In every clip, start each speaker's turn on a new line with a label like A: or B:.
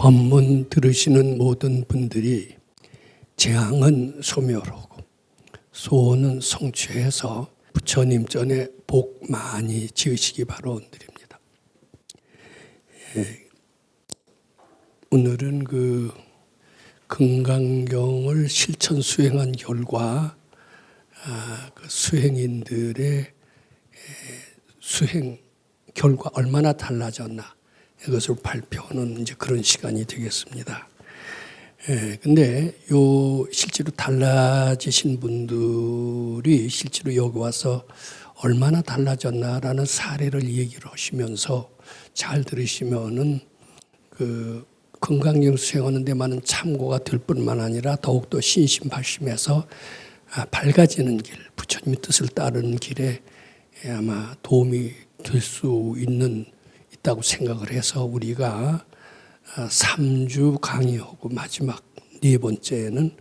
A: 법문 들으시는 모든 분들이 재앙은 소멸하고 소원은 성취해서 부처님 전에 복 많이 지으시기 바라옵니다. 오늘은 그 금강경을 실천 수행한 결과 그 수행인들의 수행 결과 얼마나 달라졌나 이것을 발표하는 이제 그런 시간이 되겠습니다. 근데 실제로 달라지신 분들이 실제로 여기 와서 얼마나 달라졌나라는 사례를 얘기를 하시면서 잘 들으시면은 그 금강경 수행하는 데만은 참고가 될 뿐만 아니라 더욱더 신심발심해서 밝아지는 길, 부처님의 뜻을 따르는 길에 아마 도움이 될 수 있다고 생각을 해서 우리가 3주 강의하고 마지막 4번째는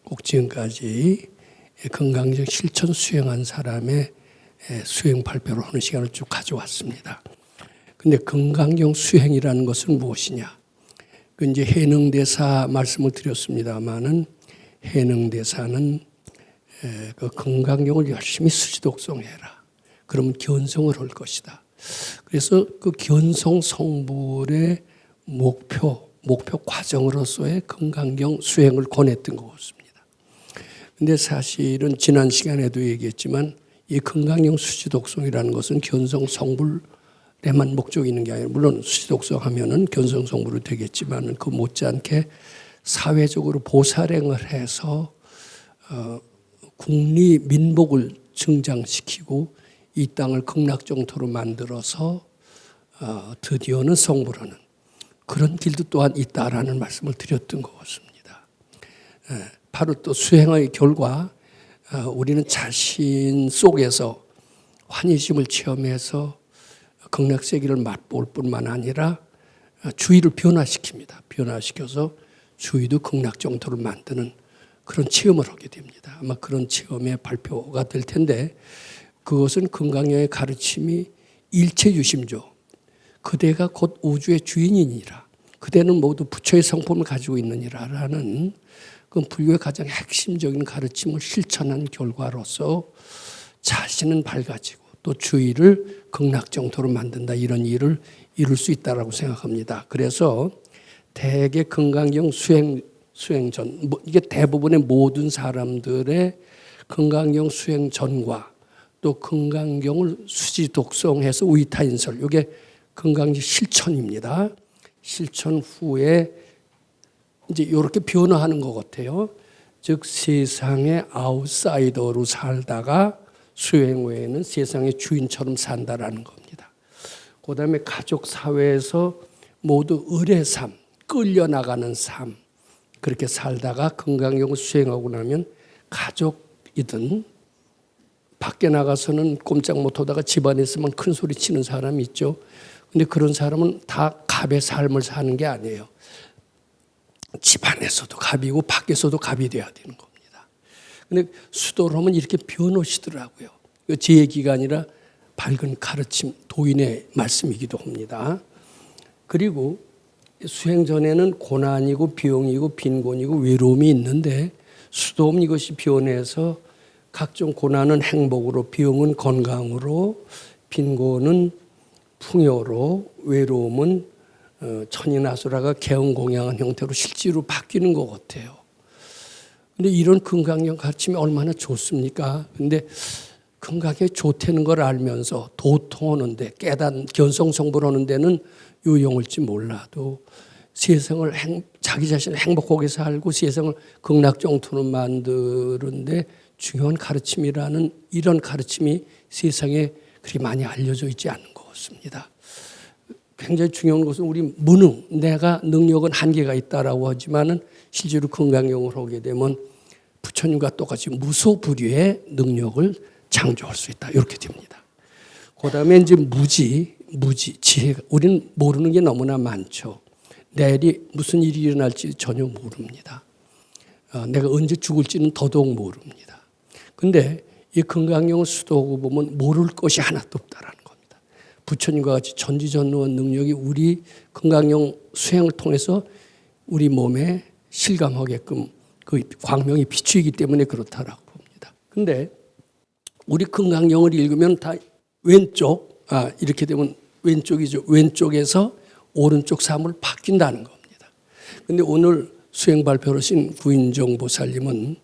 A: 꼭 지금까지 금강경 실천 수행한 사람의 수행 발표를 하는 시간을 쭉 가져왔습니다. 근데 금강경 수행이라는 것은 무엇이냐? 그 이제 해능대사 말씀을 드렸습니다만은 해능대사는 그 금강경을 열심히 수지독송해라. 그러면 견성을 할 것이다. 그래서 그 견성 성불의 목표 과정으로서의 금강경 수행을 권했던 것 같습니다. 근데 사실은 지난 시간에도 얘기했지만 이 금강경 수지독송이라는 것은 견성 성불에만 목적이 있는 게 아니라 물론 수지독송 하면은 견성 성불이 되겠지만 그 못지않게 사회적으로 보살행을 해서 국리 민복을 증장시키고 이 땅을 극락정토로 만들어서 드디어는 성불하는 그런 길도 또한 있다라는 말씀을 드렸던 것 같습니다. 바로 또 수행의 결과 우리는 자신 속에서 환희심을 체험해서 극락세계를 맛볼 뿐만 아니라 주의를 변화시킵니다. 변화시켜서 주의도 극락정토를 만드는 그런 체험을 하게 됩니다. 아마 그런 체험의 발표가 될 텐데 그것은 금강경의 가르침이 일체유심조 그대가 곧 우주의 주인이니라 그대는 모두 부처의 성품을 가지고 있느니라라는 그 불교의 가장 핵심적인 가르침을 실천한 결과로서 자신은 밝아지고 또 주의를 극락정토로 만든다 이런 일을 이룰 수 있다라고 생각합니다. 그래서 대개 금강경 수행 전 이게 대부분의 모든 사람들의 금강경 수행 전과 또 금강경을 수지 독송해서 우이타인설 이게 금강경 실천입니다. 실천 후에 이제 이렇게 변화하는 것 같아요. 즉 세상의 아웃사이더로 살다가 수행 후에는 세상의 주인처럼 산다라는 겁니다. 그다음에 가족 사회에서 모두 을의 삶, 끌려나가는 삶 그렇게 살다가 금강경을 수행하고 나면 가족이든 밖에 나가서는 꼼짝 못하다가 집안에서만 큰 소리 치는 사람이 있죠. 근데 그런 사람은 다 갑의 삶을 사는 게 아니에요. 집안에서도 갑이고 밖에서도 갑이 돼야 되는 겁니다. 근데 수도를 하면 이렇게 변호시더라고요. 제 얘기가 아니라 밝은 가르침, 도인의 말씀이기도 합니다. 그리고 수행 전에는 고난이고 병이고 빈곤이고 외로움이 있는데 수도하면 이것이 변해서 각종 고난은 행복으로, 병은 건강으로, 빈곤은 풍요로, 외로움은 천인아수라가 개운공양한 형태로 실제로 바뀌는 것 같아요. 근데 이런 금강경 가르침이 얼마나 좋습니까? 근데 금강경이 좋다는 걸 알면서 도통하는데 견성성불하는 데는 유용할지 몰라도 세상을 자기 자신을 행복하게 살고 세상을 극락정토로 만드는데 중요한 가르침이라는 이런 가르침이 세상에 그리 많이 알려져 있지 않는 것 같습니다. 굉장히 중요한 것은 우리 무능, 내가 능력은 한계가 있다라고 하지만은 실제로 금강경을 하게 되면 부처님과 똑같이 무소불위의 능력을 창조할 수 있다. 이렇게 됩니다. 그다음에 이제 무지, 지혜가 우리는 모르는 게 너무나 많죠. 내일이 무슨 일이 일어날지 전혀 모릅니다. 내가 언제 죽을지는 더더욱 모릅니다. 근데 이 금강경을 수도하고 보면 모를 것이 하나도 없다라는 겁니다. 부처님과 같이 전지전능한 능력이 우리 금강경 수행을 통해서 우리 몸에 실감하게끔 그 광명이 비추이기 때문에 그렇다라고 봅니다. 근데 우리 건강경을 읽으면 다 왼쪽, 이렇게 되면 왼쪽이죠. 왼쪽에서 오른쪽 삶을 바뀐다는 겁니다. 근데 오늘 수행 발표를 하신 구인정 보살님은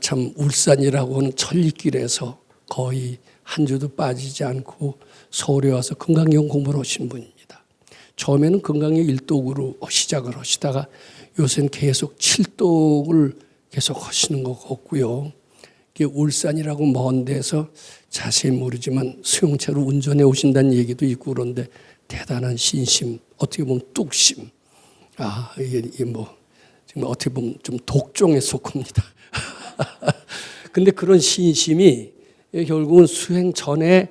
A: 참 울산이라고 하는 천리길에서 거의 한 주도 빠지지 않고 서울에 와서 건강경 공부를 하신 분입니다. 처음에는 건강경 1독으로 시작을 하시다가 요새는 계속 7독을 계속 하시는 것 같고요. 울산이라고 먼 데서 자세히 모르지만 수용차로 운전해 오신다는 얘기도 있고 그런데 대단한 신심, 어떻게 보면 뚝심. 이게 뭐 정말 어떻게 보면 좀 독종에 속합니다. 근데 그런 신심이 결국은 수행 전에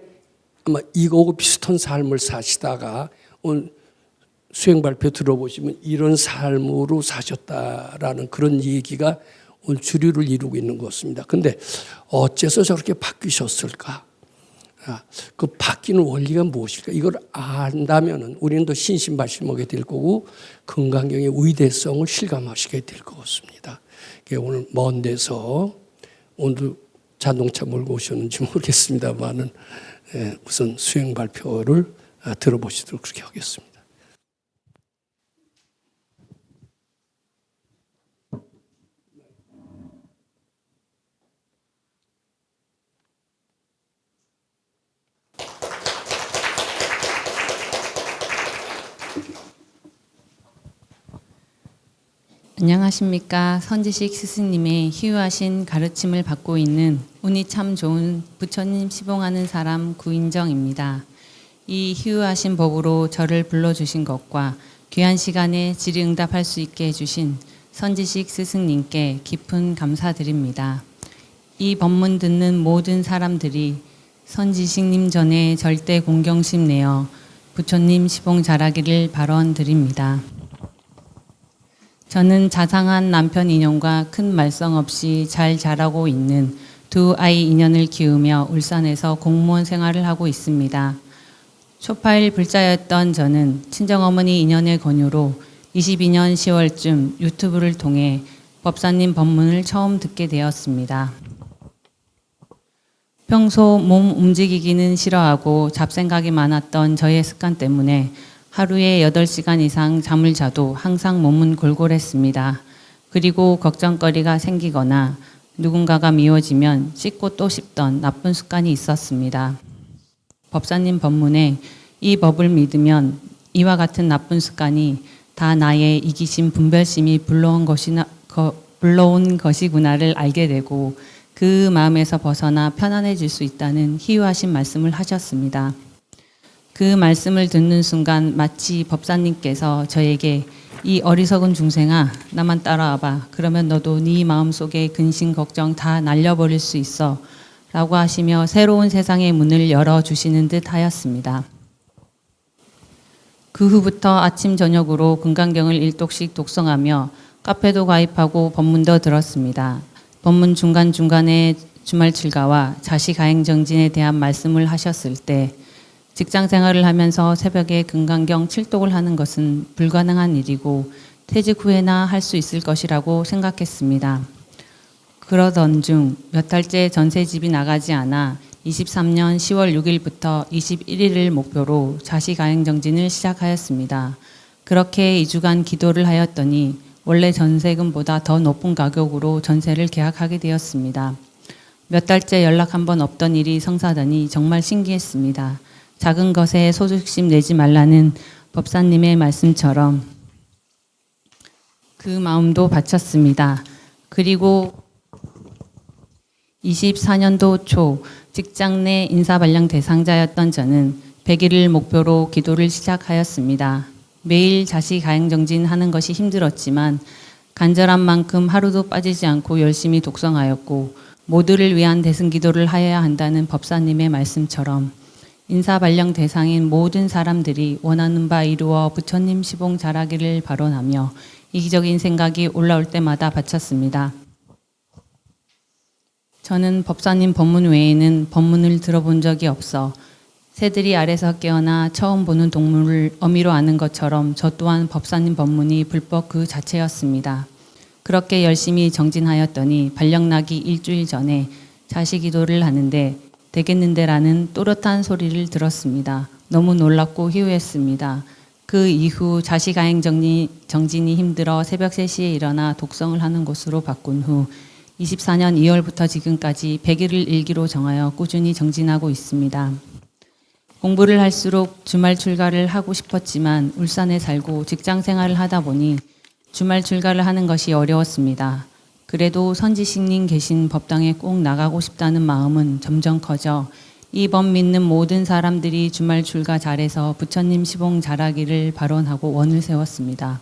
A: 아마 이거하고 비슷한 삶을 사시다가 오늘 수행 발표 들어보시면 이런 삶으로 사셨다라는 그런 얘기가 오늘 주류를 이루고 있는 것 같습니다. 근데 어째서 저렇게 바뀌셨을까? 그 바뀌는 원리가 무엇일까? 이걸 안다면 우리는 더 신신발심하게 될 거고 건강경의 위대성을 실감하시게 될 것 같습니다. 오늘 먼 데서 오늘 자동차 몰고 오셨는지 모르겠습니다만은 우선 수행 발표를 들어보시도록 그렇게 하겠습니다.
B: 안녕하십니까. 선지식 스승님의 희유하신 가르침을 받고 있는 운이 참 좋은 부처님 시봉하는 사람 구인정입니다. 이 희유하신 법으로 저를 불러주신 것과 귀한 시간에 질의응답할 수 있게 해주신 선지식 스승님께 깊은 감사드립니다. 이 법문 듣는 모든 사람들이 선지식님 전에 절대 공경심 내어 부처님 시봉 잘하기를 발언드립니다. 저는 자상한 남편 인연과 큰 말썽 없이 잘 자라고 있는 두 아이 인연을 키우며 울산에서 공무원 생활을 하고 있습니다. 초파일 불자였던 저는 친정어머니 인연의 권유로 22년 10월쯤 유튜브를 통해 법사님 법문을 처음 듣게 되었습니다. 평소 몸 움직이기는 싫어하고 잡생각이 많았던 저의 습관 때문에 하루에 8시간 이상 잠을 자도 항상 몸은 골골했습니다. 그리고 걱정거리가 생기거나 누군가가 미워지면 씻고 또 씹던 나쁜 습관이 있었습니다. 법사님 법문에 이 법을 믿으면 이와 같은 나쁜 습관이 다 나의 이기심 분별심이 불러온 것이구나를 알게 되고 그 마음에서 벗어나 편안해질 수 있다는 희유하신 말씀을 하셨습니다. 그 말씀을 듣는 순간 마치 법사님께서 저에게 이 어리석은 중생아 나만 따라와봐. 그러면 너도 네 마음속에 근심 걱정 다 날려버릴 수 있어. 라고 하시며 새로운 세상의 문을 열어주시는 듯 하였습니다. 그 후부터 아침 저녁으로 금강경을 1독씩 독성하며 카페도 가입하고 법문도 들었습니다. 법문 중간중간에 주말 칠가와 자시 가행정진에 대한 말씀을 하셨을 때 직장 생활을 하면서 새벽에 금강경 7독을 하는 것은 불가능한 일이고 퇴직 후에나 할 수 있을 것이라고 생각했습니다. 그러던 중 몇 달째 전세집이 나가지 않아 23년 10월 6일부터 21일을 목표로 자시가행정진을 시작하였습니다. 그렇게 2주간 기도를 하였더니 원래 전세금보다 더 높은 가격으로 전세를 계약하게 되었습니다. 몇 달째 연락 한 번 없던 일이 성사되니 정말 신기했습니다. 작은 것에 소득심 내지 말라는 법사님의 말씀처럼 그 마음도 바쳤습니다. 그리고 24년도 초 직장 내 인사발령 대상자였던 저는 100일을 목표로 기도를 시작하였습니다. 매일 자시 가행정진 하는 것이 힘들었지만 간절한 만큼 하루도 빠지지 않고 열심히 독성하였고 모두를 위한 대승기도를 하여야 한다는 법사님의 말씀처럼 인사발령 대상인 모든 사람들이 원하는 바 이루어 부처님 시봉 잘하기를 발언하며 이기적인 생각이 올라올 때마다 바쳤습니다. 저는 법사님 법문 외에는 법문을 들어본 적이 없어 새들이 알에서 깨어나 처음 보는 동물을 어미로 아는 것처럼 저 또한 법사님 법문이 불법 그 자체였습니다. 그렇게 열심히 정진하였더니 발령나기 일주일 전에 자시 기도를 하는데 되겠는데라는 또렷한 소리를 들었습니다. 너무 놀랍고 희우했습니다. 그 이후 자시가행 정진이 힘들어 새벽 3시에 일어나 독성을 하는 것으로 바꾼 후 24년 2월부터 지금까지 100일을 일기로 정하여 꾸준히 정진하고 있습니다. 공부를 할수록 주말 출가를 하고 싶었지만 울산에 살고 직장 생활을 하다 보니 주말 출가를 하는 것이 어려웠습니다. 그래도 선지식님 계신 법당에 꼭 나가고 싶다는 마음은 점점 커져 이 법 믿는 모든 사람들이 주말 출가 잘해서 부처님 시봉 잘하기를 발언하고 원을 세웠습니다.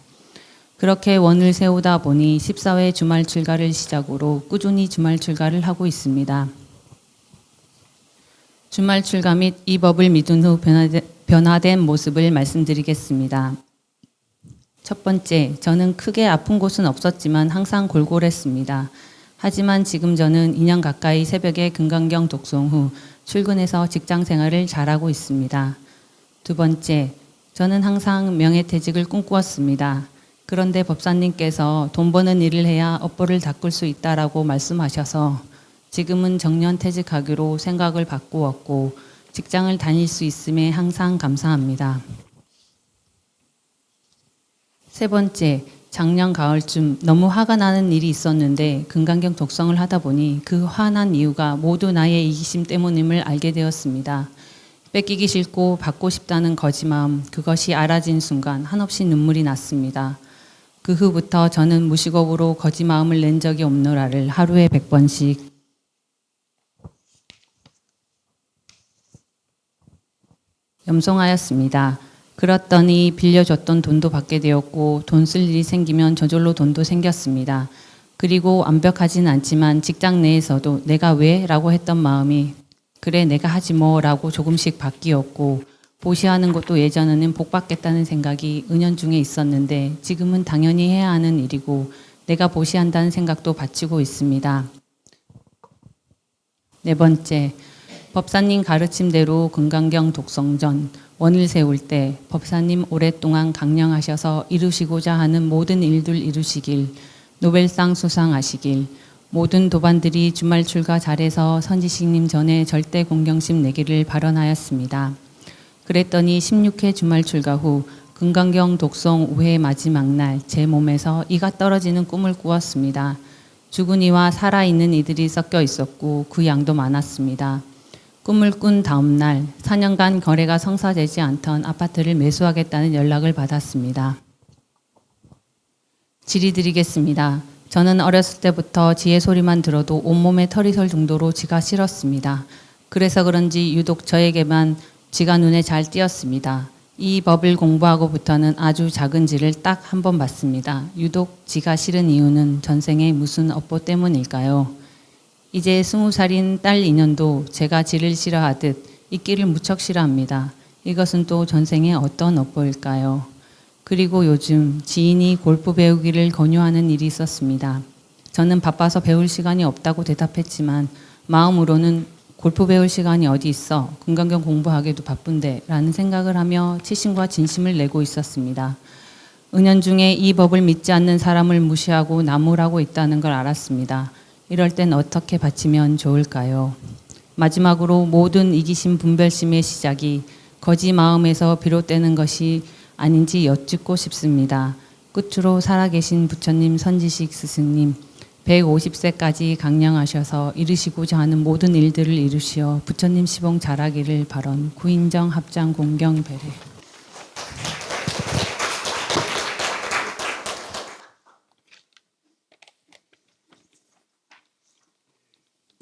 B: 그렇게 원을 세우다 보니 14회 주말 출가를 시작으로 꾸준히 주말 출가를 하고 있습니다. 주말 출가 및 이 법을 믿은 후 변화된 모습을 말씀드리겠습니다. 첫 번째, 저는 크게 아픈 곳은 없었지만 항상 골골했습니다. 하지만 지금 저는 2년 가까이 새벽에 금강경 독송 후 출근해서 직장 생활을 잘하고 있습니다. 두 번째, 저는 항상 명예퇴직을 꿈꾸었습니다. 그런데 법사님께서 돈 버는 일을 해야 업보를 닦을 수 있다라고 말씀하셔서 지금은 정년퇴직하기로 생각을 바꾸었고 직장을 다닐 수 있음에 항상 감사합니다. 세 번째, 작년 가을쯤 너무 화가 나는 일이 있었는데 금강경 독성을 하다 보니 그 화난 이유가 모두 나의 이기심 때문임을 알게 되었습니다. 뺏기기 싫고 받고 싶다는 거짓마음, 그것이 알아진 순간 한없이 눈물이 났습니다. 그 후부터 저는 무식업으로 거짓마음을 낸 적이 없노라를 하루에 100번씩 염송하였습니다. 그랬더니 빌려줬던 돈도 받게 되었고 돈 쓸 일이 생기면 저절로 돈도 생겼습니다. 그리고 완벽하진 않지만 직장 내에서도 내가 왜? 라고 했던 마음이 그래 내가 하지 뭐 라고 조금씩 바뀌었고 보시하는 것도 예전에는 복 받겠다는 생각이 은연중에 있었는데 지금은 당연히 해야 하는 일이고 내가 보시한다는 생각도 바치고 있습니다. 네 번째, 법사님 가르침대로 금강경 독성 전 원을 세울 때 법사님 오랫동안 강령하셔서 이루시고자 하는 모든 일들 이루시길, 노벨상 수상하시길, 모든 도반들이 주말 출가 잘해서 선지식님 전에 절대 공경심 내기를 발언하였습니다. 그랬더니 16회 주말 출가 후 금강경 독성 5회 마지막 날 제 몸에서 이가 떨어지는 꿈을 꾸었습니다. 죽은 이와 살아있는 이들이 섞여 있었고 그 양도 많았습니다. 꿈을 꾼 다음 날 4년간 거래가 성사되지 않던 아파트를 매수하겠다는 연락을 받았습니다. 질의드리겠습니다. 저는 어렸을 때부터 지의 소리만 들어도 온몸에 털이 설 정도로 지가 싫었습니다. 그래서 그런지 유독 저에게만 지가 눈에 잘 띄었습니다. 이 법을 공부하고부터는 아주 작은 지를 딱 한 번 봤습니다. 유독 지가 싫은 이유는 전생에 무슨 업보 때문일까요? 이제 20살인 딸 인연도 제가 지를 싫어하듯 있기를 무척 싫어합니다. 이것은 또 전생에 어떤 업보일까요? 그리고 요즘 지인이 골프 배우기를 권유하는 일이 있었습니다. 저는 바빠서 배울 시간이 없다고 대답했지만 마음으로는 골프 배울 시간이 어디 있어? 금강경 공부하기도 바쁜데 라는 생각을 하며 치심과 진심을 내고 있었습니다. 은연중에 이 법을 믿지 않는 사람을 무시하고 나무라고 있다는 걸 알았습니다. 이럴 땐 어떻게 바치면 좋을까요? 마지막으로 모든 이기심 분별심의 시작이 거짓 마음에서 비롯되는 것이 아닌지 여쭙고 싶습니다. 끝으로 살아계신 부처님 선지식 스승님 150세까지 강령하셔서 이루시고자 하는 모든 일들을 이루시어 부처님 시봉 잘하기를 바론 구인정 합장 공경 배례.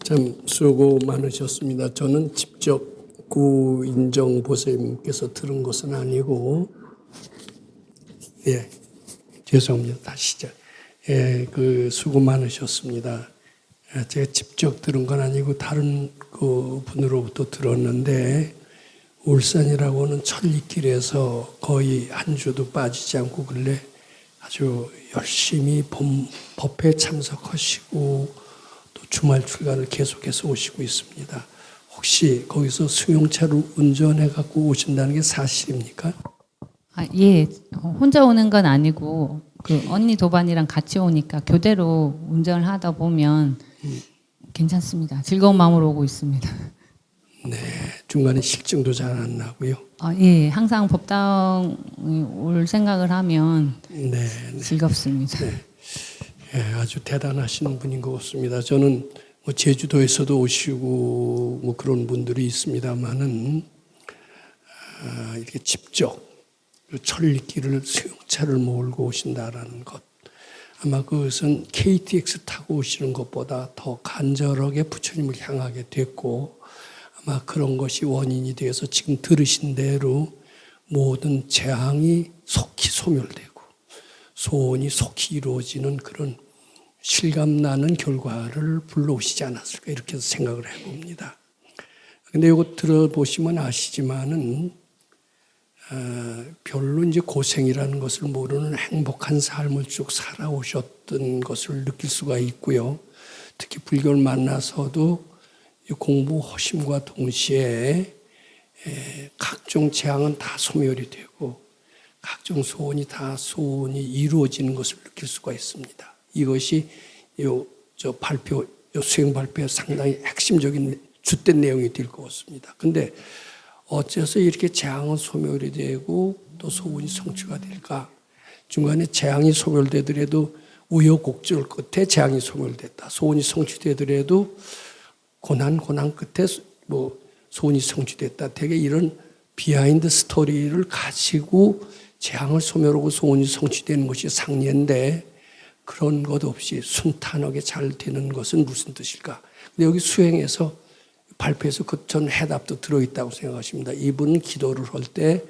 A: 참 수고 많으셨습니다. 저는 직접 구인정 보살님께서 들은 것은 아니고, 죄송합니다. 다시 시작. 수고 많으셨습니다. 제가 직접 들은 건 아니고 다른 그 분으로부터 들었는데, 울산이라고는 천리길에서 거의 한 주도 빠지지 않고 근래 아주 열심히 법회 참석하시고 또 주말 출가를 계속해서 오시고 있습니다. 혹시 거기서 승용차로 운전해 갖고 오신다는 게 사실입니까?
B: 예. 혼자 오는 건 아니고 그 언니 도반이랑 같이 오니까 교대로 운전을 하다 보면 괜찮습니다. 즐거운 마음으로 오고 있습니다.
A: 네, 중간에 실증도 잘 안 나고요.
B: 예. 항상 법당에 올 생각을 하면
A: 네,
B: 즐겁습니다.
A: 예, 아주 대단하신 분인 것 같습니다. 저는 뭐 제주도에서도 오시고 뭐 그런 분들이 있습니다만은 이렇게 직접 천리길을 수용차를 몰고 오신다라는 것, 아마 그것은 KTX 타고 오시는 것보다 더 간절하게 부처님을 향하게 됐고, 아마 그런 것이 원인이 되어서 지금 들으신 대로 모든 재앙이 속히 소멸되고 소원이 속히 이루어지는 그런 실감나는 결과를 불러오시지 않았을까, 이렇게 생각을 해봅니다. 근데 이거 들어보시면 아시지만은 별로 이제 고생이라는 것을 모르는 행복한 삶을 쭉 살아오셨던 것을 느낄 수가 있고요. 특히 불교를 만나서도 공부 허심과 동시에 각종 재앙은 다 소멸이 되고 각종 소원이 다 소원이 이루어지는 것을 느낄 수가 있습니다. 이것이 저 발표, 수행 발표의 상당히 핵심적인 주된 내용이 될 것 같습니다. 근데 어째서 이렇게 재앙은 소멸이 되고 또 소원이 성취가 될까? 중간에 재앙이 소멸되더라도 우여곡절 끝에 재앙이 소멸됐다. 소원이 성취되더라도 고난 끝에 뭐 소원이 성취됐다. 되게 이런 비하인드 스토리를 가지고 재앙을 소멸하고 소원이 성취되는 것이 상례인데 그런 것 없이 순탄하게 잘 되는 것은 무슨 뜻일까? 근데 여기 수행에서 발표에서 그 전 해답도 들어있다고 생각하십니다. 이분은 기도를 할 때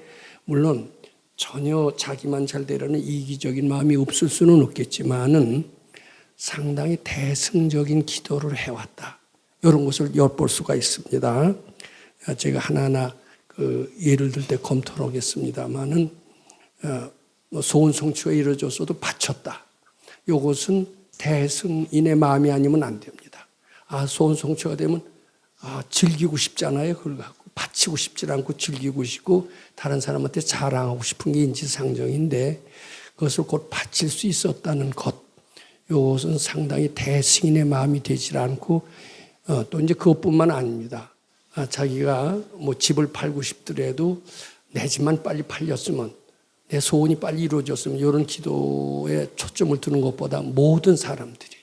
A: 물론 전혀 자기만 잘 되려는 이기적인 마음이 없을 수는 없겠지만은 상당히 대승적인 기도를 해왔다. 이런 것을 엿볼 수가 있습니다. 제가 하나하나 그 예를 들 때 검토를 하겠습니다만은 소원 성취가 이루어졌어도 바쳤다. 이것은 대승인의 마음이 아니면 안 됩니다. 소원 성취가 되면 즐기고 싶잖아요. 그걸 갖고 바치고 싶지 않고 즐기고 싶고 다른 사람한테 자랑하고 싶은 게 인지상정인데 그것을 곧 바칠 수 있었다는 것, 이것은 상당히 대승인의 마음이 되질 않고 또 이제 그것뿐만 아닙니다. 자기가 뭐 집을 팔고 싶더라도 내 집만 빨리 팔렸으면, 내 소원이 빨리 이루어졌으면, 이런 기도에 초점을 두는 것보다 모든 사람들이,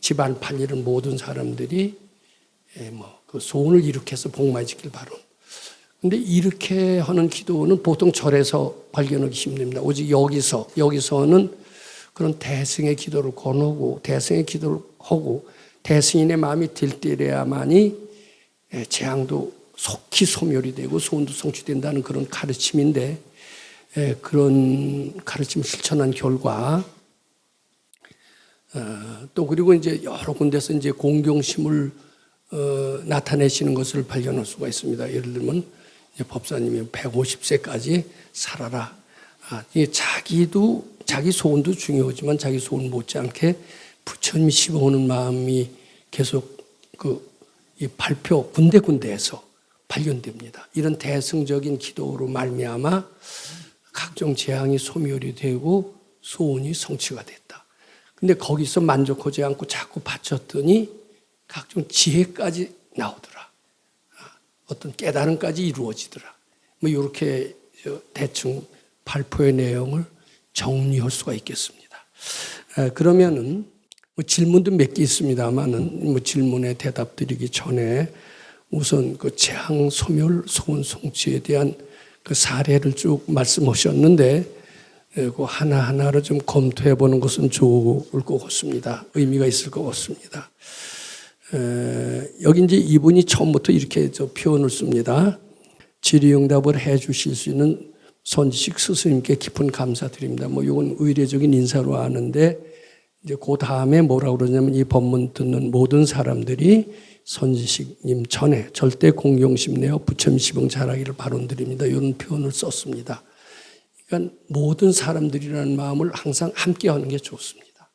A: 집 안 팔리는 모든 사람들이 그 소원을 일으켜서 복마지길 바로. 근데 이렇게 하는 기도는 보통 절에서 발견하기 힘듭니다. 오직 여기서는 그런 대승의 기도를 권하고 대승의 기도를 하고 대승인의 마음이 들때려야만이 재앙도 속히 소멸이 되고 소원도 성취된다는 그런 가르침인데, 그런 가르침을 실천한 결과 또 그리고 이제 여러 군데서 이제 공경심을 나타내시는 것을 발견할 수가 있습니다. 예를 들면 법사님이 150세까지 살아라. 자기 소원도 중요하지만 자기 소원 못지않게 부처님이 씹어오는 마음이 계속 이 발표 군데군데에서 발견됩니다. 이런 대승적인 기도로 말미암아 각종 재앙이 소멸이 되고 소원이 성취가 됐다. 근데 거기서 만족하지 않고 자꾸 바쳤더니 각종 지혜까지 나오더라. 어떤 깨달음까지 이루어지더라. 뭐 이렇게 대충 발표의 내용을 정리할 수가 있겠습니다. 그러면은 뭐 질문도 몇 개 있습니다만은 뭐 질문에 대답 드리기 전에 우선 그 재앙 소멸 소원 성취에 대한 그 사례를 쭉 말씀하셨는데 그 하나하나를 좀 검토해 보는 것은 좋을 것 같습니다. 의미가 있을 것 같습니다. 여기 이제 이분이 처음부터 이렇게 표현을 씁니다. 질의응답을 해 주실 수 있는 선지식 스승님께 깊은 감사드립니다. 뭐 이건 의례적인 인사로 아는데 이제 그 다음에 뭐라고 그러냐면 이 법문 듣는 모든 사람들이 선지식님 전에 절대 공경심 내어 부처님 시봉 잘하기를 바론드립니다. 이런 표현을 썼습니다. 그러니까 모든 사람들이라는 마음을 항상 함께 하는 게 좋습니다.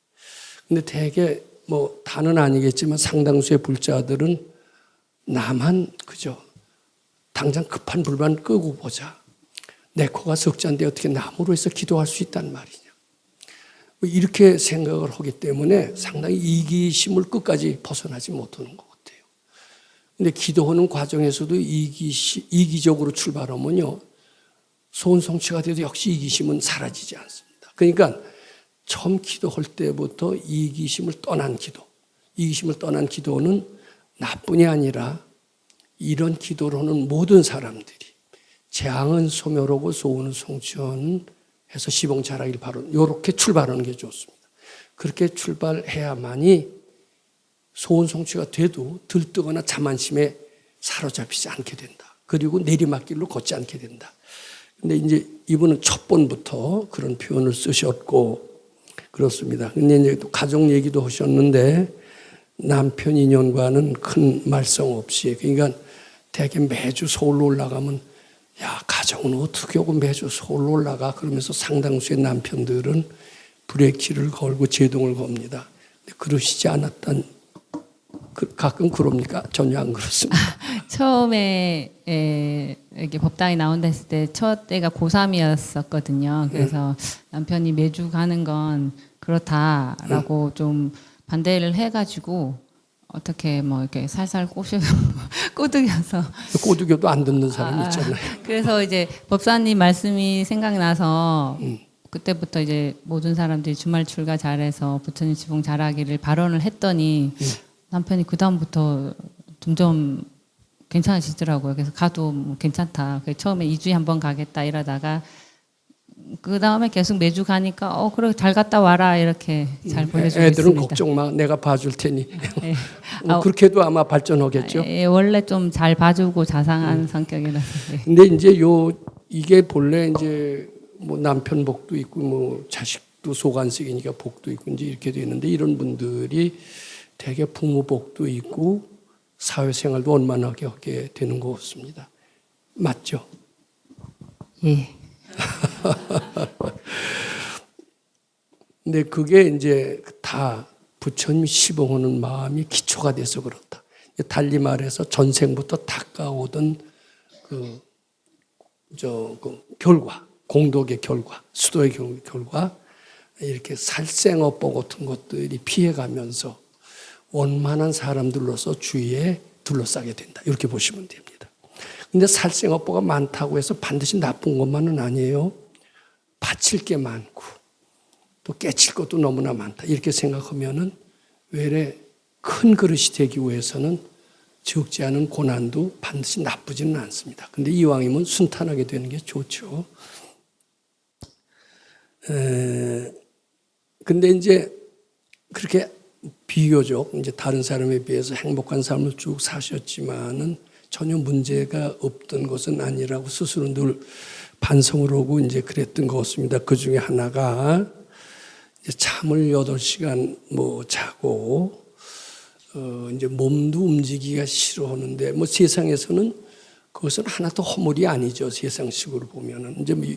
A: 근데 대개 뭐 다는 아니겠지만 상당수의 불자들은 나만 그저 당장 급한 불만 끄고 보자. 내 코가 석자인데 어떻게 나무로 해서 기도할 수 있단 말이냐. 이렇게 생각을 하기 때문에 상당히 이기심을 끝까지 벗어나지 못하는 것 같아요. 근데 기도하는 과정에서도 이기적으로 출발하면요, 소원 성취가 돼도 역시 이기심은 사라지지 않습니다. 그러니까 처음 기도할 때부터 이기심을 떠난 기도는 나뿐이 아니라 이런 기도를 하는 모든 사람들이 재앙은 소멸하고 소원은 성취하는 해서 시봉 잘하길 바라는, 이렇게 출발하는 게 좋습니다. 그렇게 출발해야만이 소원 성취가 돼도 들뜨거나 자만심에 사로잡히지 않게 된다. 그리고 내리막길로 걷지 않게 된다. 근데 이제 이분은 첫 번부터 그런 표현을 쓰셨고 그렇습니다. 근데 이제 또 가족 얘기도 하셨는데 남편 인연과는 큰 말썽 없이, 그러니까 대개 매주 서울로 올라가면 야, 가정은 어떻게 하고 매주 서울로 올라가? 그러면서 상당수의 남편들은 브레이크를 걸고 제동을 겁니다. 근데 그러시지 않았던, 가끔 그럽니까? 전혀 안 그렇습니다.
B: 처음에 이렇게 법당에 나온다 했을 때 첫 때가 고3이었었거든요. 그래서 남편이 매주 가는 건 그렇다라고 좀 반대를 해가지고 어떻게 뭐 이렇게 살살 꼬드겨서
A: 꼬드겨도 안 듣는 사람 있잖아요.
B: 그래서 이제 법사님 말씀이 생각나서 그때부터 이제 모든 사람들이 주말 출가 잘해서 부처님 지붕 잘하기를 발언을 했더니 남편이 그 다음부터 점점 괜찮아지더라고요. 그래서 가도 뭐 괜찮다. 처음에 2주에 한 번 가겠다 이러다가 그 다음에 계속 매주 가니까 그래 잘 갔다 와라 이렇게 잘 보내주고
A: 애들은
B: 있습니다.
A: 걱정 마, 내가 봐줄 테니.
B: 네.
A: 그렇게도 아마 발전하겠죠.
B: 원래 좀 잘 봐주고 자상한 성격이라서. 네.
A: 근데 이제 이게 본래 이제 뭐 남편 복도 있고 뭐 자식도 소관식이니까 복도 있고 이제 이렇게 되는데, 이런 분들이 대개 부모 복도 있고 사회생활도 원만하게 하게 되는 것 같습니다. 맞죠?
B: 예.
A: 근데 그게 이제 다 부처님이 시봉하는 마음이 기초가 돼서 그렇다. 달리 말해서 전생부터 닦아오던 그 결과, 공덕의 결과, 수도의 결과, 이렇게 살생업보 같은 것들이 피해가면서 원만한 사람들로서 주위에 둘러싸게 된다. 이렇게 보시면 됩니다. 근데 살생업보가 많다고 해서 반드시 나쁜 것만은 아니에요. 바칠 게 많고 또 깨칠 것도 너무나 많다. 이렇게 생각하면은 외래 큰 그릇이 되기 위해서는 적지 않은 고난도 반드시 나쁘지는 않습니다. 근데 이왕이면 순탄하게 되는 게 좋죠. 근데 이제 그렇게 비교적 이제 다른 사람에 비해서 행복한 삶을 쭉 사셨지만은 전혀 문제가 없던 것은 아니라고 스스로 늘 반성을 하고 이제 그랬던 것 같습니다. 그 중에 하나가 이제 잠을 8시간 뭐 자고 이제 몸도 움직이기가 싫어하는데, 뭐 세상에서는 그것은 하나도 허물이 아니죠. 세상식으로 보면은 이제 뭐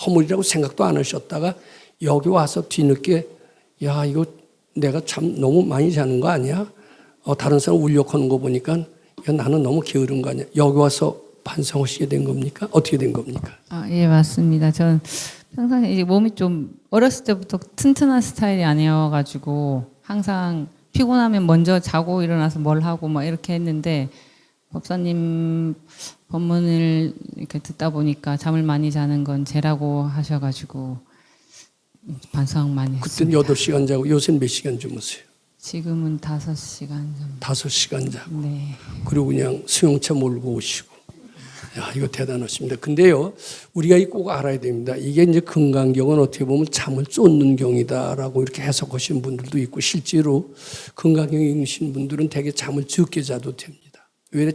A: 허물이라고 생각도 안 하셨다가 여기 와서 뒤늦게 야, 이거 내가 참 너무 많이 자는 거 아니야? 다른 사람 울력하는 거 보니까 야, 나는 너무 게으른 거 아니야? 여기 와서 반성하시게 된 겁니까? 어떻게 된 겁니까?
B: 예, 맞습니다. 전 평상시에 이제 몸이 좀 어렸을 때부터 튼튼한 스타일이 아니어가지고 항상 피곤하면 먼저 자고 일어나서 뭘 하고 막 이렇게 했는데, 법사님 법문을 이렇게 듣다 보니까 잠을 많이 자는 건 죄라고 하셔가지고 반성 많이
A: 그때는
B: 했습니다.
A: 8시간 자고 요새는 몇 시간 주무세요?
B: 지금은 5시간 정도.
A: 5시간 자고.
B: 네.
A: 그리고 그냥 수용차 몰고 오시고. 야, 이거 대단하십니다. 근데요, 우리가 꼭 알아야 됩니다. 이게 이제 금강경은 어떻게 보면 잠을 쫓는 경이다라고 이렇게 해석하시는 분들도 있고, 실제로 금강경 읽으신 분들은 되게 잠을 적게 자도 됩니다. 왜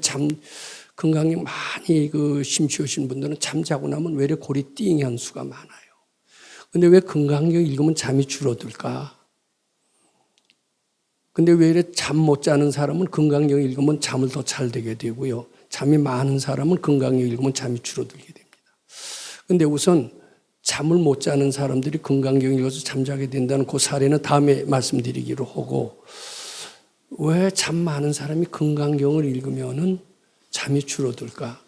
A: 금강경 많이 심취하신 분들은 잠 자고 나면 왜 골이 띵 현수가 많아요. 근데 왜 금강경 읽으면 잠이 줄어들까? 근데 왜 잠 못 자는 사람은 금강경 읽으면 잠을 더 잘 되게 되고요. 잠이 많은 사람은 금강경 읽으면 잠이 줄어들게 됩니다. 근데 우선 잠을 못 자는 사람들이 금강경 읽어서 잠자게 된다는 그 사례는 다음에 말씀드리기로 하고, 왜 잠 많은 사람이 금강경을 읽으면은 잠이 줄어들까?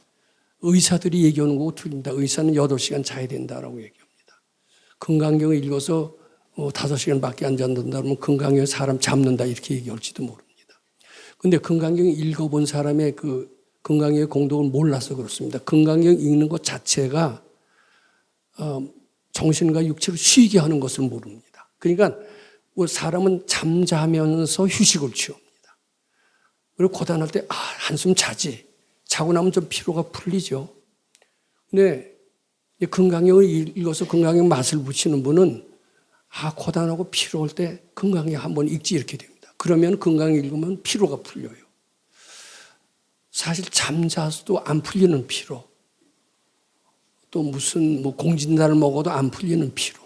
A: 의사들이 얘기하는 거고 틀립니다. 의사는 8시간 자야 된다라고 얘기합니다. 금강경을 읽어서 5시간밖에 안 잔다 그러면 금강경에 사람 잡는다 이렇게 얘기할지도 모릅니다. 근데 금강경 읽어본 사람의 그 금강경의 공덕을 몰라서 그렇습니다. 금강경 읽는 것 자체가 정신과 육체를 쉬게 하는 것을 모릅니다. 그러니까 사람은 잠자면서 휴식을 취합니다. 그리고 고단할 때 한숨 자지. 자고 나면 좀 피로가 풀리죠. 근데 금강경을 읽어서 금강경 맛을 붙이는 분은 고단하고 피로할 때 금강경 한번 읽지 이렇게 됩니다. 그러면 금강경 읽으면 피로가 풀려요. 사실 잠자서도 안 풀리는 피로, 또 무슨 공진단을 먹어도 안 풀리는 피로,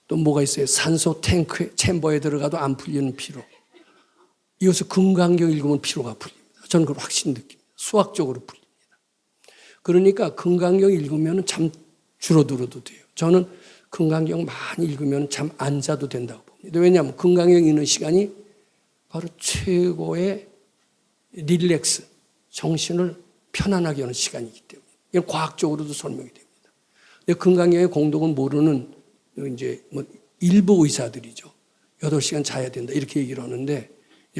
A: 또 뭐가 있어요? 산소 탱크 챔버에 들어가도 안 풀리는 피로. 이어서 금강경 읽으면 피로가 풀립니다. 저는 그걸 확실히 느낍니다. 수학적으로 풀립니다. 그러니까 금강경 읽으면 잠 줄어들어도 돼요. 저는 금강경 많이 읽으면 잠 안 자도 된다고 봅니다. 왜냐하면 금강경 읽는 시간이 바로 최고의 릴렉스, 정신을 편안하게 하는 시간이기 때문에. 이건 과학적으로도 설명이 됩니다. 근데 금강경의 공덕은 모르는 이제 일부 의사들이죠. 8시간 자야 된다 이렇게 얘기를 하는데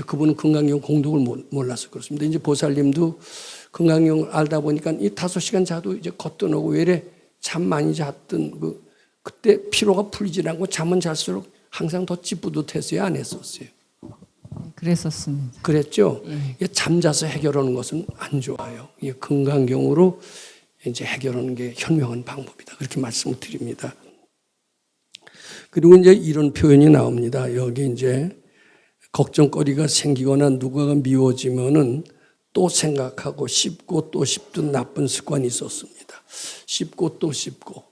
A: 그분은 금강경 공덕을 몰라서 그렇습니다. 이제 보살님도 금강경을 알다 보니까 이 5시간 자도 이제 걷떠나고 외래 잠 많이 잤던 그때 피로가 풀리지 않고 잠은 잘수록 항상 더 찌뿌듯했어요, 안 했었어요?
B: 그랬었습니다.
A: 그랬죠? 잠자서 해결하는 것은 안 좋아요. 금강경으로 이제 해결하는 게 현명한 방법이다. 그렇게 말씀을 드립니다. 그리고 이제 이런 표현이 나옵니다. 여기 이제 걱정거리가 생기거나 누가가 미워지면은 또 생각하고 씹고 또 씹던 나쁜 습관이 있었습니다. 씹고 또 씹고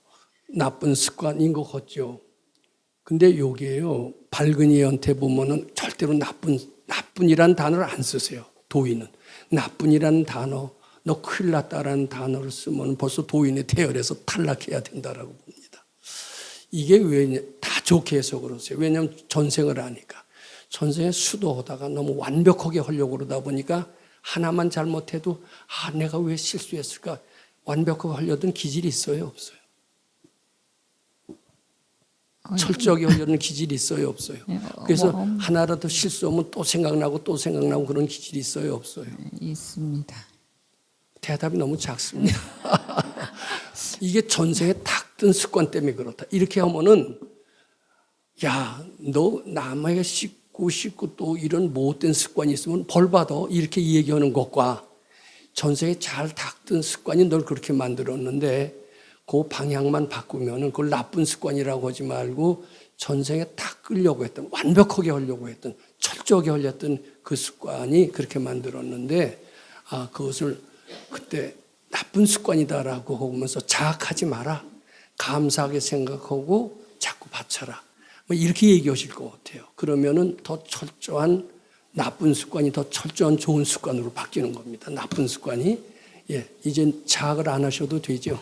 A: 나쁜 습관인 것 같죠. 근데 여기에요. 발근이한테 보면은 절대로 나쁜이라는 단어를 안 쓰세요. 도인은. 나쁜이라는 단어, 너 큰일 났다라는 단어를 쓰면 벌써 도인의 대열에서 탈락해야 된다라고 봅니다. 이게 왜 다 좋게 해서 그러세요. 왜냐하면 전생을 아니까. 전생에 수도하다가 너무 완벽하게 하려고 그러다 보니까 하나만 잘못해도 내가 왜 실수했을까? 완벽하게 하려던 기질이 있어요, 없어요? 철저하게 하려는 기질이 있어요, 없어요? 그래서 하나라도 실수하면 또 생각나고 또 생각나고 그런 기질이 있어요, 없어요?
B: 있습니다.
A: 대답이 너무 작습니다. 이게 전생에 탁든 습관 때문에 그렇다. 이렇게 하면은 너 남에게 씻고 또 이런 못된 습관이 있으면 벌 받아. 이렇게 얘기하는 것과 전생에 잘 탁든 습관이 널 그렇게 만들었는데 그 방향만 바꾸면은 그걸 나쁜 습관이라고 하지 말고 전생에 닦으려고 했던, 완벽하게 하려고 했던, 철저하게 하려던 그 습관이 그렇게 만들었는데 그것을 그때 나쁜 습관이다라고 하면서 자학하지 마라. 감사하게 생각하고 자꾸 바쳐라. 이렇게 얘기하실 것 같아요. 그러면은 더 철저한 나쁜 습관이 더 철저한 좋은 습관으로 바뀌는 겁니다. 나쁜 습관이. 이젠 자학을 안 하셔도 되죠.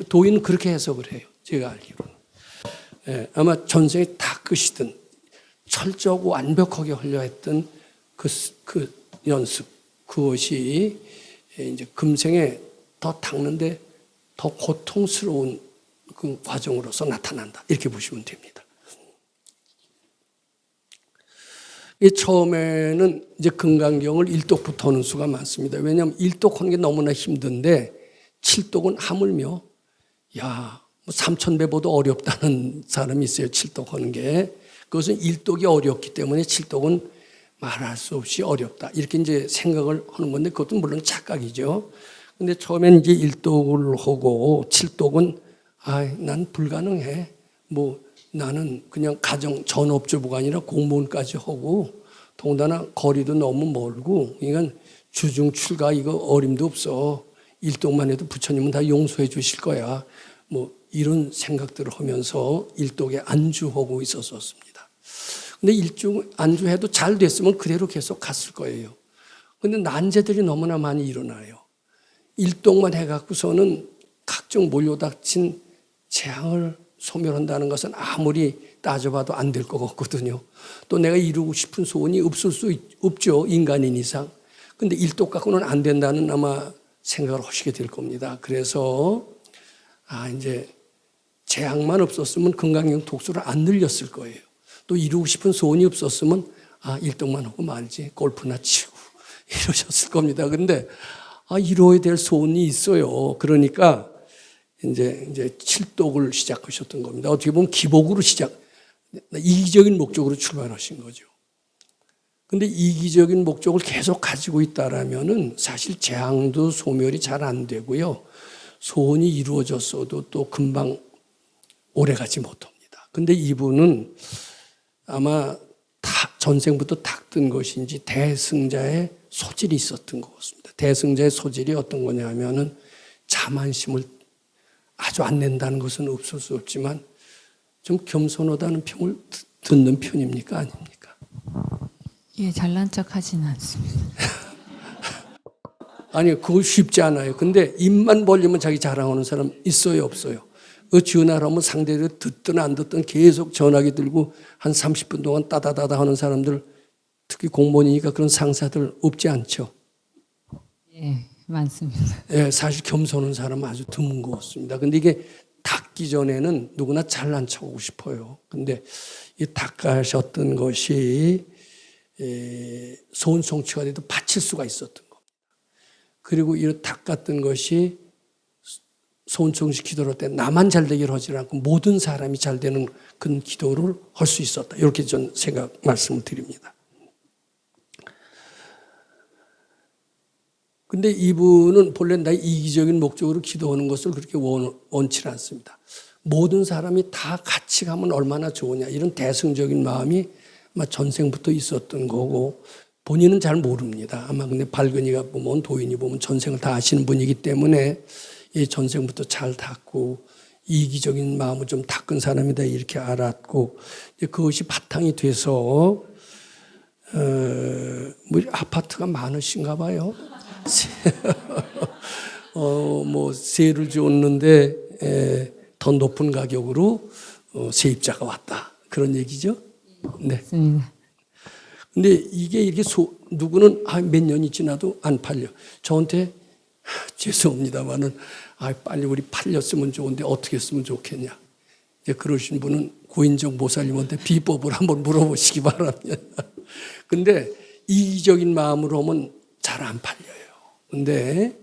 A: 도인은 그렇게 해석을 해요. 제가 알기로는. 아마 전생에 닦으시던 철저하고 완벽하게 하려 했던 그 연습, 그것이 이제 금생에 더 닦는데 더 고통스러운 그 과정으로서 나타난다. 이렇게 보시면 됩니다. 처음에는 이제 금강경을 1독부터 하는 수가 많습니다. 왜냐하면 1독 하는 게 너무나 힘든데 7독은 하물며 3,000배보다 어렵다는 사람이 있어요. 7독 하는 게. 그것은 1독이 어렵기 때문에 7독은 말할 수 없이 어렵다. 이렇게 이제 생각을 하는 건데 그것도 물론 착각이죠. 근데 처음엔 이제 1독을 하고 7독은 난 불가능해. 나는 그냥 가정 전업주부가 아니라 공무원까지 하고 더군다나 거리도 너무 멀고 그러니까 주중 출가 이거 어림도 없어. 1독만 해도 부처님은 다 용서해 주실 거야. 이런 생각들을 하면서 1독에 안주하고 있었습니다. 근데 1독 안주해도 잘 됐으면 그대로 계속 갔을 거예요. 근데 난제들이 너무나 많이 일어나요. 1독만 해갖고서는 각종 몰려닥친 재앙을 소멸한다는 것은 아무리 따져봐도 안 될 것 같거든요. 또 내가 이루고 싶은 소원이 없을 수 없죠. 인간인 이상. 근데 일독 갖고는 안 된다는 아마 생각을 하시게 될 겁니다. 그래서 이제 재앙만 없었으면 건강경 독서를 안 늘렸을 거예요. 또 이루고 싶은 소원이 없었으면 일독만 하고 말지 골프나 치고 이러셨을 겁니다. 근데 이루어야 될 소원이 있어요. 그러니까 이제 칠독을 시작하셨던 겁니다. 어떻게 보면 기복으로 이기적인 목적으로 출발하신 거죠. 근데 이기적인 목적을 계속 가지고 있다라면은 사실 재앙도 소멸이 잘 안 되고요. 소원이 이루어졌어도 또 금방 오래 가지 못합니다. 근데 이분은 아마 전생부터 탁든 것인지 대승자의 소질이 있었던 것 같습니다. 대승자의 소질이 어떤 거냐면은 자만심을 아주 안 낸다는 것은 없을 수 없지만 좀 겸손하다는 평을 듣는 편입니까? 아닙니까?
B: 예, 잘난 척 하진 않습니다.
A: 아니, 그거 쉽지 않아요. 근데 입만 벌리면 자기 자랑하는 사람 있어요, 없어요? 전화를 상대를 듣든 안 듣든 계속 전화기 들고 한 30분 동안 따다다다 하는 사람들, 특히 공무원이니까 그런 상사들 없지 않죠?
B: 예, 많습니다.
A: 예, 사실 겸손한 사람은 아주 드문 것 같습니다. 근데 이게 닦기 전에는 누구나 잘난 척하고 싶어요. 근데 이 닦으셨던 것이 소원 성취가 돼도 바칠 수가 있었던 겁니다. 그리고 이 닦았던 것이 소원 성취 기도를 할 때 나만 잘 되기를 하지 않고 모든 사람이 잘 되는 그런 기도를 할 수 있었다. 이렇게 전 말씀을 드립니다. 근데 이분은 본래 나의 이기적인 목적으로 기도하는 것을 그렇게 원치 않습니다. 모든 사람이 다 같이 가면 얼마나 좋으냐 이런 대승적인 마음이 아마 전생부터 있었던 거고 본인은 잘 모릅니다. 아마 근데 발근이가 보면 도인이 보면 전생을 다 아시는 분이기 때문에 이 전생부터 잘 닦고 이기적인 마음을 좀 닦은 사람이다 이렇게 알았고 그것이 바탕이 돼서 아파트가 많으신가 봐요. 세를 줬는데 더 높은 가격으로 세입자가 왔다. 그런 얘기죠. 네.
B: 맞습니다.
A: 근데 이게 이렇게 누구는 몇 년이 지나도 안 팔려. 저한테 죄송합니다만은 빨리 우리 팔렸으면 좋은데 어떻게 했으면 좋겠냐. 이제 그러신 분은 고인정 보살님한테 비법을 한번 물어보시기 바랍니다. 근데 이기적인 마음으로 하면 잘 안 팔려요. 근데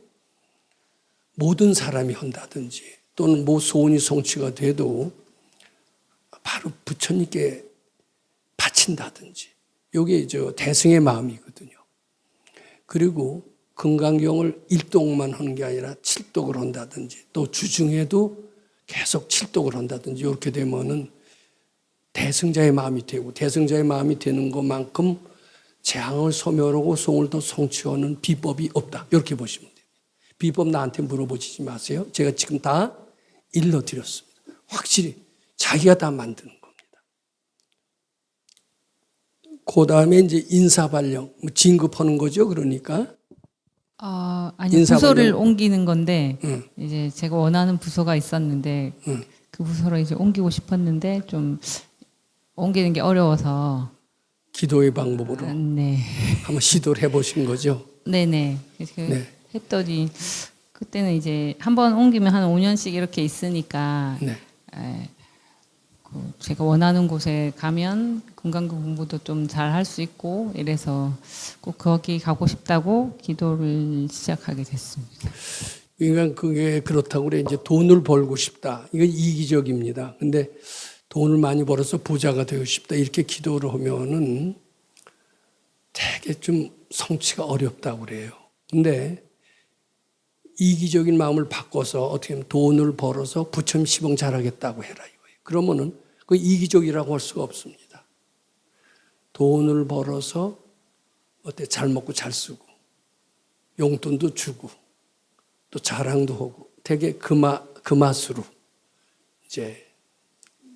A: 모든 사람이 한다든지 또는 뭐 소원이 성취가 돼도 바로 부처님께 바친다든지 이게 대승의 마음이거든요. 그리고 금강경을 일독만 하는 게 아니라 칠독을 한다든지 또 주중에도 계속 칠독을 한다든지 이렇게 되면은 대승자의 마음이 되고 대승자의 마음이 되는 것만큼 재앙을 소멸하고 소원을 더 성취하는 비법이 없다. 이렇게 보시면 됩니다. 비법 나한테 물어보시지 마세요. 제가 지금 다 일러드렸습니다. 확실히 자기가 다 만드는 겁니다. 그 다음에 이제 인사발령, 진급하는 거죠. 그러니까.
B: 아니요. 부서를 옮기는 건데, 이제 제가 원하는 부서가 있었는데, 그 부서로 이제 옮기고 싶었는데, 좀 옮기는 게 어려워서.
A: 기도의 방법으로
B: 네.
A: 한번 시도를 해보신 거죠?
B: 네네.
A: 네.
B: 했더니, 그때는 이제 한번 옮기면 한 5년씩 이렇게 있으니까,
A: 네.
B: 제가 원하는 곳에 가면 금강경 공부도 좀 잘 할 수 있고 이래서 꼭 거기 가고 싶다고 기도를 시작하게 됐습니다.
A: 그러니까 그게 그렇다고 그래 이제 돈을 벌고 싶다. 이건 이기적입니다. 근데 돈을 많이 벌어서 부자가 되고 싶다. 이렇게 기도를 하면은 되게 좀 성취가 어렵다고 그래요. 근데 이기적인 마음을 바꿔서 어떻게 하면 돈을 벌어서 부처님 시봉 잘하겠다고 해라 이거예요. 그러면은 그 이기적이라고 할 수가 없습니다. 돈을 벌어서 잘 먹고 잘 쓰고 용돈도 주고 또 자랑도 하고 되게 그 맛으로 이제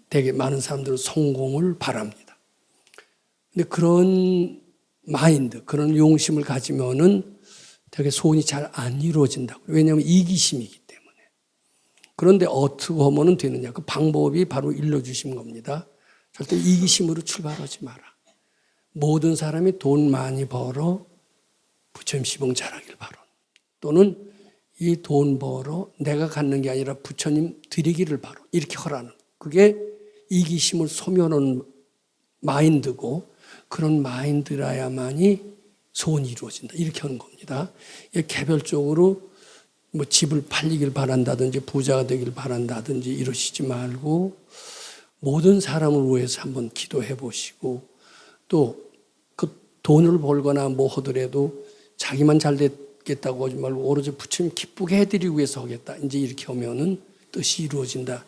A: 되게 많은 사람들은 성공을 바랍니다. 근데 그런 마인드, 그런 용심을 가지면은 되게 소원이 잘 안 이루어진다고. 왜냐하면 이기심이기 때문에. 그런데 어떻게 하면 되느냐. 그 방법이 바로 일러주신 겁니다. 절대 이기심으로 출발하지 마라. 모든 사람이 돈 많이 벌어 부처님 시봉 잘하길 바라. 또는 이 돈 벌어 내가 갖는 게 아니라 부처님 드리기를 바라. 이렇게 하라는. 그게 이기심을 소멸하는 마인드고 그런 마인드라야만이 소원이 이루어진다. 이렇게 하는 겁니다. 개별적으로 뭐 집을 팔리길 바란다든지 부자가 되길 바란다든지 이러시지 말고 모든 사람을 위해서 한번 기도해 보시고 또 그 돈을 벌거나 뭐 하더라도 자기만 잘 됐겠다고 하지 말고 오로지 부처님 기쁘게 해드리기 위해서 하겠다. 이제 이렇게 하면은 뜻이 이루어진다.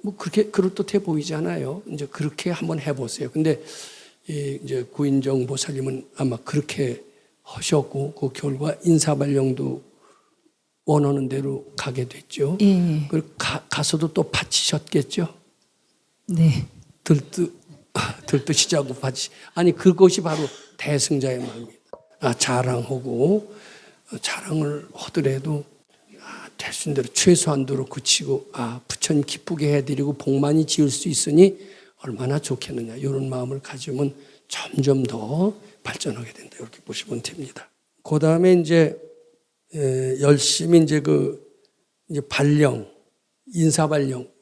A: 뭐 그렇게 그럴듯해 보이잖아요. 이제 그렇게 한번 해보세요. 근데 이제 구인정 보살님은 아마 그렇게 하셨고 그 결과 인사발령도 원하는 대로 가게 됐죠.
B: 예.
A: 그리고 가서도 또 바치셨겠죠.
B: 네.
A: 들뜨시자고 바치. 아니 그것이 바로 대승자의 마음입니다. 자랑하고 자랑을 하더라도 될 수 있는 대로 최소한도로 그치고 부처님 기쁘게 해드리고 복 많이 지을 수 있으니 얼마나 좋겠느냐 이런 마음을 가지면 점점 더 발전하게 된다 이렇게 보시면 됩니다. 그 다음에 이제 열심히 이제 이제 발령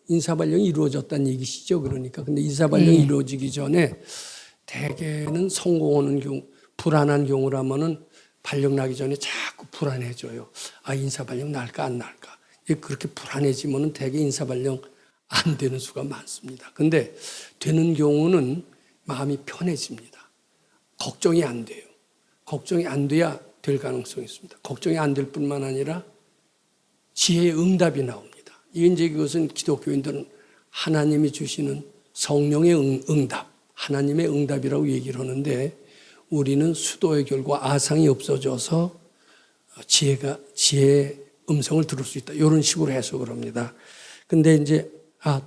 A: 인사발령이 이루어졌다는 얘기시죠. 그러니까 근데 인사발령이 이루어지기 전에 대개는 성공하는 경우 불안한 경우라면은 발령 나기 전에 자꾸 불안해져요. 인사발령 날까 안 날까. 그렇게 불안해지면은 대개 인사발령 안 되는 수가 많습니다. 근데 되는 경우는 마음이 편해집니다. 걱정이 안 돼요. 걱정이 안 돼야 될 가능성이 있습니다. 걱정이 안 될 뿐만 아니라 지혜의 응답이 나옵니다. 이제 그것은 기독교인들은 하나님이 주시는 성령의 응답, 하나님의 응답이라고 얘기를 하는데 우리는 수도의 결과 아상이 없어져서 지혜의 음성을 들을 수 있다. 이런 식으로 해석을 합니다. 근데 이제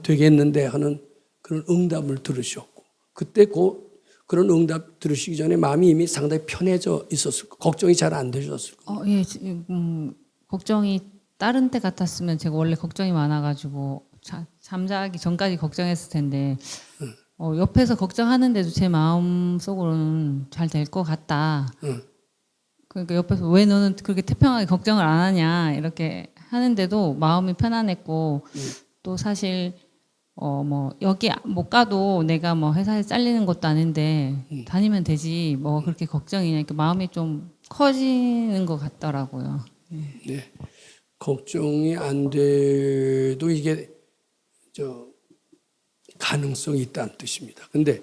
A: 되겠는데 하는 그런 응답을 들으셨고 그때 그런 응답 들으시기 전에 마음이 이미 상당히 편해져 있었을 거, 걱정이 잘 안 되셨을 거예요.
B: 예, 걱정이 다른 때 같았으면 제가 원래 걱정이 많아가지고 잠자기 전까지 걱정했을 텐데 옆에서 걱정하는데도 제 마음 속으로는 잘 될 것 같다. 그러니까 옆에서 왜 너는 그렇게 태평하게 걱정을 안 하냐 이렇게 하는데도 마음이 편안했고 또 사실 뭐 여기 못 가도 내가 뭐 회사에 잘리는 것도 아닌데 다니면 되지 뭐 그렇게 걱정이냐 이렇게 마음이 좀 커지는 것 같더라고요.
A: 네. 걱정이 안 돼도 이게 가능성이 있다는 뜻입니다. 근데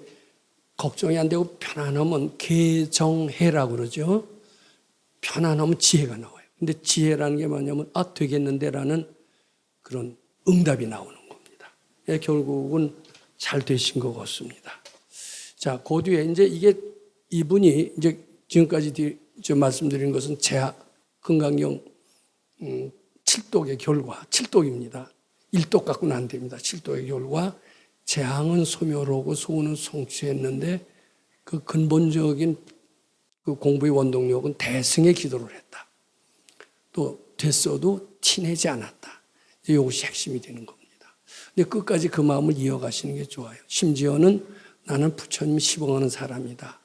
A: 걱정이 안 되고 편안하면 개정해라고 그러죠. 편안하면 지혜가 나와요. 근데 지혜라는 게 뭐냐면 되겠는데라는 그런 응답이 나오는 겁니다. 결국은 잘 되신 것 같습니다. 자, 그 뒤에 이제 이분이 이제 지금까지 말씀드린 것은 금강경 7독의 결과, 7독입니다. 1독 갖고는 안 됩니다. 7독의 결과, 재앙은 소멸하고 소원은 성취했는데 그 근본적인 그 공부의 원동력은 대승의 기도를 했다. 또 됐어도 티내지 않았다. 이것이 핵심이 되는 겁니다. 근데 끝까지 그 마음을 이어가시는 게 좋아요. 심지어는 나는 부처님 시봉하는 사람이다.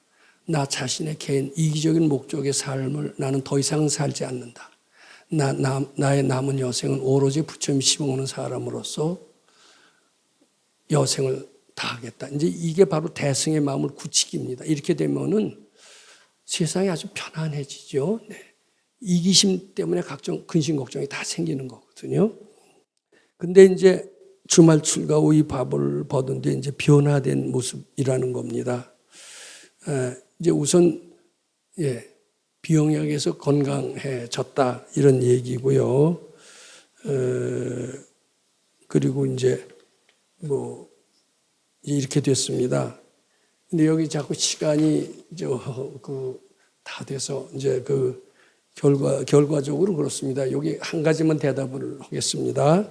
A: 나 자신의 개인 이기적인 목적의 삶을 나는 더 이상 살지 않는다. 나의 남은 여생은 오로지 부처님 시봉하는 사람으로서 여생을 다하겠다. 이제 이게 바로 대승의 마음을 굳히기입니다. 이렇게 되면은 세상이 아주 편안해지죠. 네. 이기심 때문에 각종 근심 걱정이 다 생기는 거거든요. 근데 이제 주말 출가 후 이 밥을 받은 뒤에 이제 변화된 모습이라는 겁니다. 이제 우선 비용약에서 건강해졌다 이런 얘기고요. 그리고 이제 뭐 이렇게 됐습니다. 근데 여기 자꾸 시간이 다 돼서 이제 결과적으로 그렇습니다. 여기 한 가지만 대답을 하겠습니다.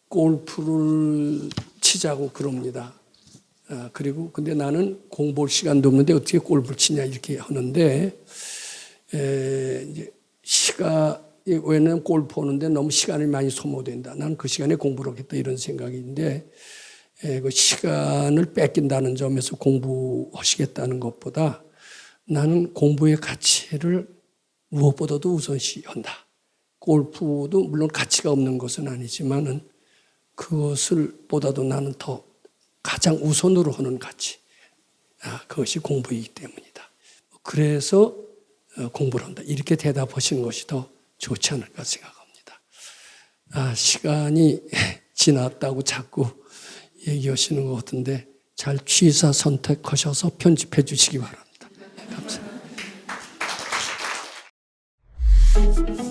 A: 골프를 치자고 그럽니다. 그리고 근데 나는 공부할 시간도 없는데 어떻게 골프를 치냐 이렇게 하는데 이제 왜냐면 골프 하는데 너무 시간이 많이 소모된다. 나는 그 시간에 공부를 하겠다 이런 생각인데 그 시간을 뺏긴다는 점에서 공부하시겠다는 것보다 나는 공부의 가치를 무엇보다도 우선시한다. 골프도 물론 가치가 없는 것은 아니지만은 그것을 보다도 나는 더 가장 우선으로 하는 가치. 그것이 공부이기 때문이다. 그래서 공부를 한다. 이렇게 대답하시는 것이 더 좋지 않을까 생각합니다. 시간이 지났다고 자꾸 얘기하시는 것 같은데 잘 취사 선택하셔서 편집해 주시기 바랍니다. 감사합니다.